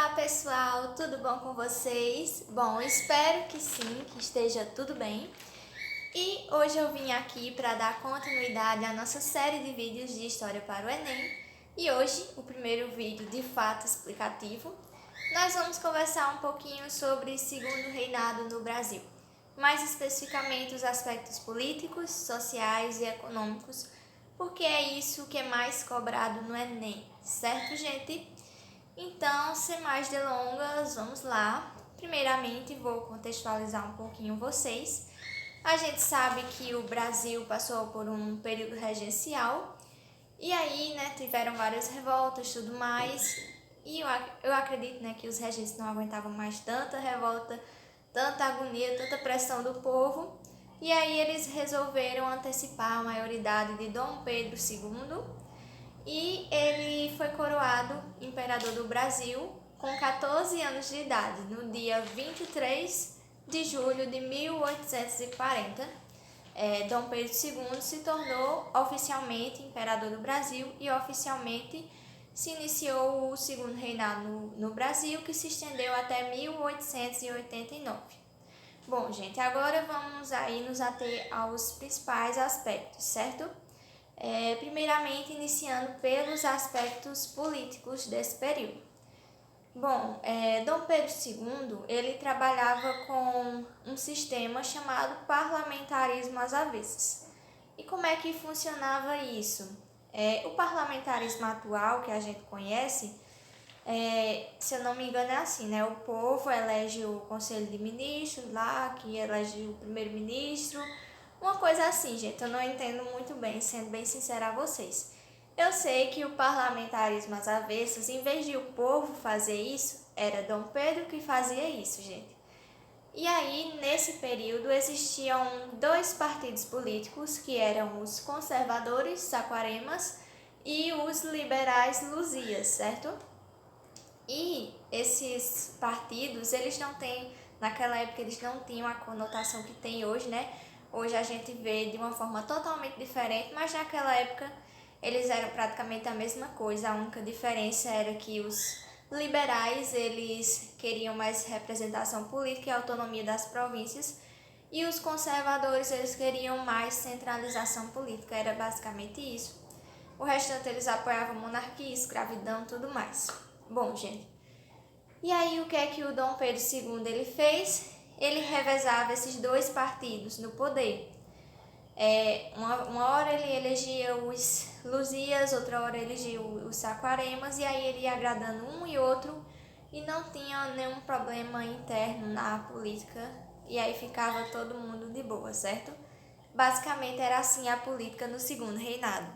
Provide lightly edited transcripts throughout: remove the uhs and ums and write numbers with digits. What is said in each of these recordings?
Olá pessoal, tudo bom com vocês? Bom, espero que sim, que esteja tudo bem. E hoje eu vim aqui para dar continuidade à nossa série de vídeos de História para o Enem. E hoje, o primeiro vídeo de fato explicativo, nós vamos conversar um pouquinho sobre Segundo Reinado no Brasil. Mais especificamente os aspectos políticos, sociais e econômicos, porque é isso que é mais cobrado no Enem, certo, gente? Então, sem mais delongas, vamos lá. Primeiramente, vou contextualizar um pouquinho vocês. A gente sabe que o Brasil passou por um período regencial e aí, tiveram várias revoltas e tudo mais. E eu acredito, que os regentes não aguentavam mais tanta revolta, tanta agonia, tanta pressão do povo. E aí eles resolveram antecipar a maioridade de Dom Pedro II e ele foi coroado imperador do Brasil com 14 anos de idade, no dia 23 de julho de 1840. Dom Pedro II se tornou oficialmente imperador do Brasil e oficialmente se iniciou o segundo reinado no Brasil, que se estendeu até 1889. Bom, gente, agora vamos aí nos ater aos principais aspectos, certo? Primeiramente, iniciando pelos aspectos políticos desse período. Bom, Dom Pedro II, ele trabalhava com um sistema chamado parlamentarismo às avessas. E como é que funcionava isso? O parlamentarismo atual, que a gente conhece, se eu não me engano é assim, né? O povo elege o conselho de ministros lá, que elege o primeiro-ministro, uma coisa assim, gente, eu não entendo muito bem, sendo bem sincera a vocês. Eu sei que o parlamentarismo às avessas, em vez de o povo fazer isso, era Dom Pedro que fazia isso, gente. E aí, nesse período, existiam dois partidos políticos, que eram os conservadores saquaremas e os liberais luzias, certo? E esses partidos, eles não têm, naquela época eles não tinham a conotação que tem hoje, né? Hoje a gente vê de uma forma totalmente diferente, mas naquela época eles eram praticamente a mesma coisa. A única diferença era que os liberais, eles queriam mais representação política e autonomia das províncias, e os conservadores, eles queriam mais centralização política. Era basicamente isso. O restante eles apoiavam monarquia, escravidão, tudo mais. Bom, gente, e aí o que é que o Dom Pedro II ele fez? Ele revezava esses dois partidos no poder. Uma hora ele elegia os luzias, outra hora elegia os saquaremas, e aí ele ia agradando um e outro e não tinha nenhum problema interno na política, e aí ficava todo mundo de boa, certo? Basicamente era assim a política no segundo reinado.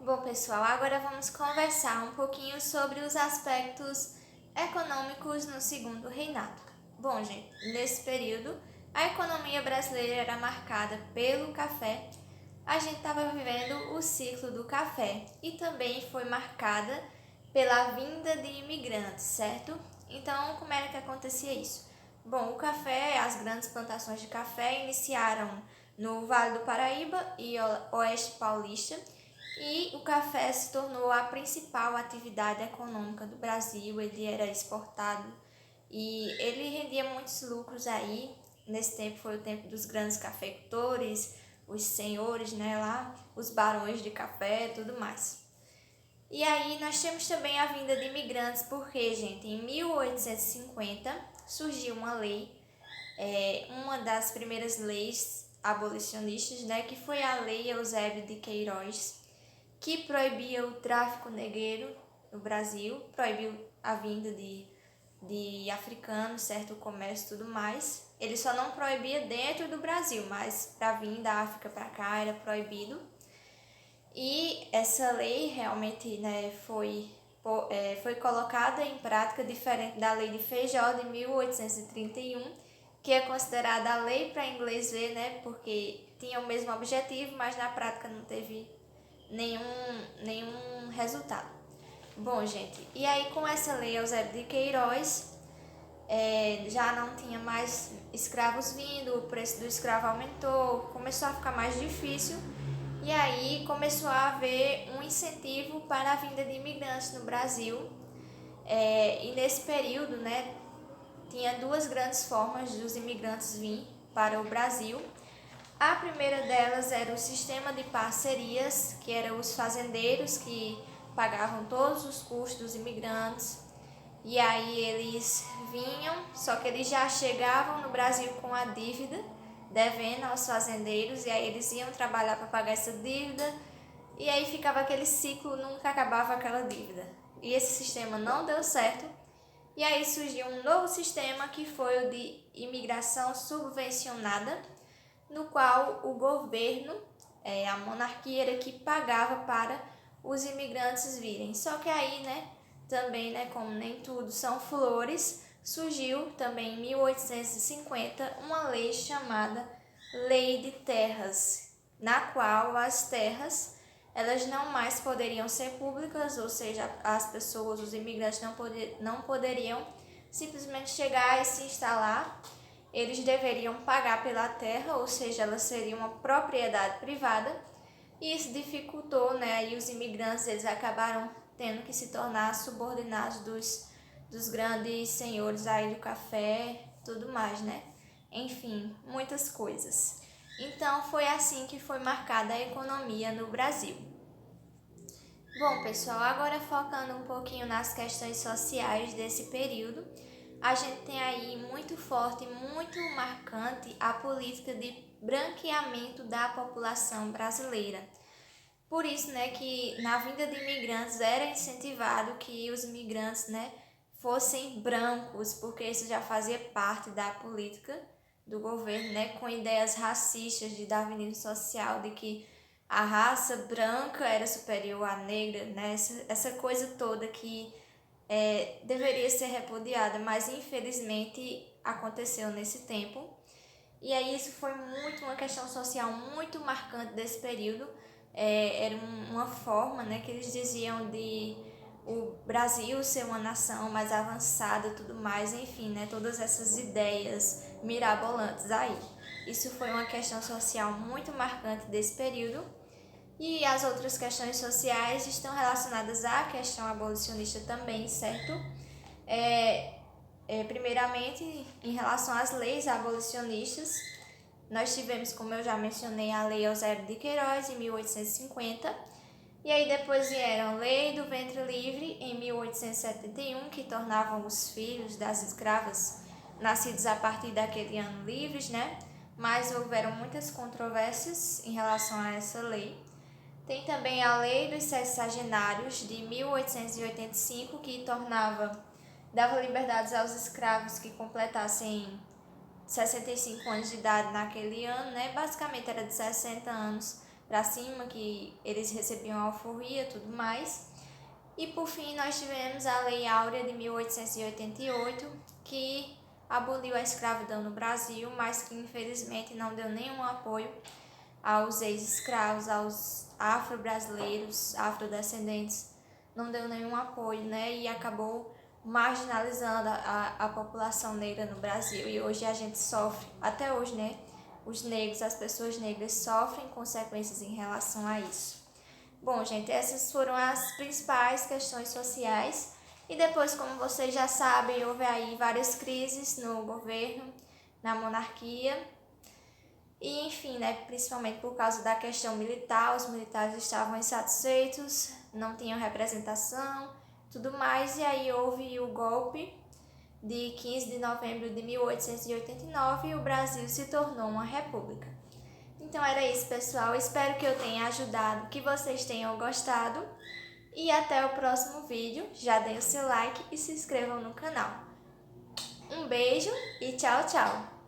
Bom, pessoal, agora vamos conversar um pouquinho sobre os aspectos econômicos no segundo reinado. Bom, gente, nesse período, a economia brasileira era marcada pelo café. A gente estava vivendo o ciclo do café e também foi marcada pela vinda de imigrantes, certo? Então, como era que acontecia isso? Bom, o café, as grandes plantações de café iniciaram no Vale do Paraíba e Oeste Paulista, e o café se tornou a principal atividade econômica do Brasil. Ele era exportado e ele rendia muitos lucros aí. Nesse tempo foi o tempo dos grandes cafeicultores, os senhores, lá, os barões de café e tudo mais. E aí nós temos também a vinda de imigrantes, porque, gente, em 1850 surgiu uma lei, uma das primeiras leis abolicionistas, que foi a Lei Eusébio de Queiroz, que proibia o tráfico negreiro no Brasil, proibiu a vinda de africanos, certo? O comércio e tudo mais. Ele só não proibia dentro do Brasil, mas para vir da África para cá era proibido. E essa lei realmente foi colocada em prática, diferente da Lei de Feijó de 1831, que é considerada a lei para inglês ver, porque tinha o mesmo objetivo, mas na prática não teve nenhum resultado. Bom, gente, e aí com essa lei Eusébio de Queiroz, já não tinha mais escravos vindo, o preço do escravo aumentou, começou a ficar mais difícil, e aí começou a haver um incentivo para a vinda de imigrantes no Brasil, E nesse período, né, tinha duas grandes formas dos imigrantes vir para o Brasil. A primeira delas era o sistema de parcerias, que eram os fazendeiros que pagavam todos os custos dos imigrantes. E aí eles vinham, só que eles já chegavam no Brasil com a dívida, devendo aos fazendeiros, e aí eles iam trabalhar para pagar essa dívida, e aí ficava aquele ciclo, nunca acabava aquela dívida. E esse sistema não deu certo, e aí surgiu um novo sistema que foi o de imigração subvencionada, no qual o governo, a monarquia, era que pagava para os imigrantes virem. Só que aí, também, como nem tudo são flores, surgiu também em 1850 uma lei chamada Lei de Terras, na qual as terras elas não mais poderiam ser públicas, ou seja, as pessoas, os imigrantes não poderiam simplesmente chegar e se instalar. Eles deveriam pagar pela terra, ou seja, ela seria uma propriedade privada, e isso dificultou, e os imigrantes eles acabaram tendo que se tornar subordinados dos grandes senhores aí do café, tudo mais, Enfim, muitas coisas. Então, foi assim que foi marcada a economia no Brasil. Bom, pessoal, agora focando um pouquinho nas questões sociais desse período, a gente tem aí muito forte, muito marcante a política de branqueamento da população brasileira. Por isso, que na vinda de imigrantes era incentivado que os imigrantes, fossem brancos, porque isso já fazia parte da política do governo, com ideias racistas de darwinismo social, de que a raça branca era superior à negra, essa coisa toda que deveria ser repudiada, mas infelizmente aconteceu nesse tempo. E aí isso foi muito uma questão social muito marcante desse período. Era uma forma, que eles diziam de o Brasil ser uma nação mais avançada e tudo mais, enfim, todas essas ideias mirabolantes aí. Isso foi uma questão social muito marcante desse período. E as outras questões sociais estão relacionadas à questão abolicionista também, certo? Primeiramente, em relação às leis abolicionistas, nós tivemos, como eu já mencionei, a Lei Eusébio de Queiroz, em 1850, e aí depois vieram a Lei do Ventre Livre, em 1871, que tornavam os filhos das escravas nascidos a partir daquele ano livres, Mas houveram muitas controvérsias em relação a essa lei. Tem também a Lei dos Sexagenários, de 1885, que dava liberdades aos escravos que completassem 65 anos de idade naquele ano, Basicamente era de 60 anos para cima que eles recebiam alforria e tudo mais. E por fim nós tivemos a Lei Áurea de 1888, que aboliu a escravidão no Brasil, mas que infelizmente não deu nenhum apoio aos ex-escravos, aos afro-brasileiros, afrodescendentes, não deu nenhum apoio, e acabou marginalizando a população negra no Brasil. E hoje a gente sofre, até hoje, os negros, as pessoas negras sofrem consequências em relação a isso. Bom, gente, essas foram as principais questões sociais. E depois, como vocês já sabem, houve aí várias crises no governo, na monarquia. E, enfim, principalmente por causa da questão militar, os militares estavam insatisfeitos, não tinham representação, tudo mais, e aí houve o golpe de 15 de novembro de 1889 e o Brasil se tornou uma república. Então era isso, pessoal, espero que eu tenha ajudado, que vocês tenham gostado, e até o próximo vídeo. Já deem o seu like e se inscrevam no canal. Um beijo e tchau, tchau!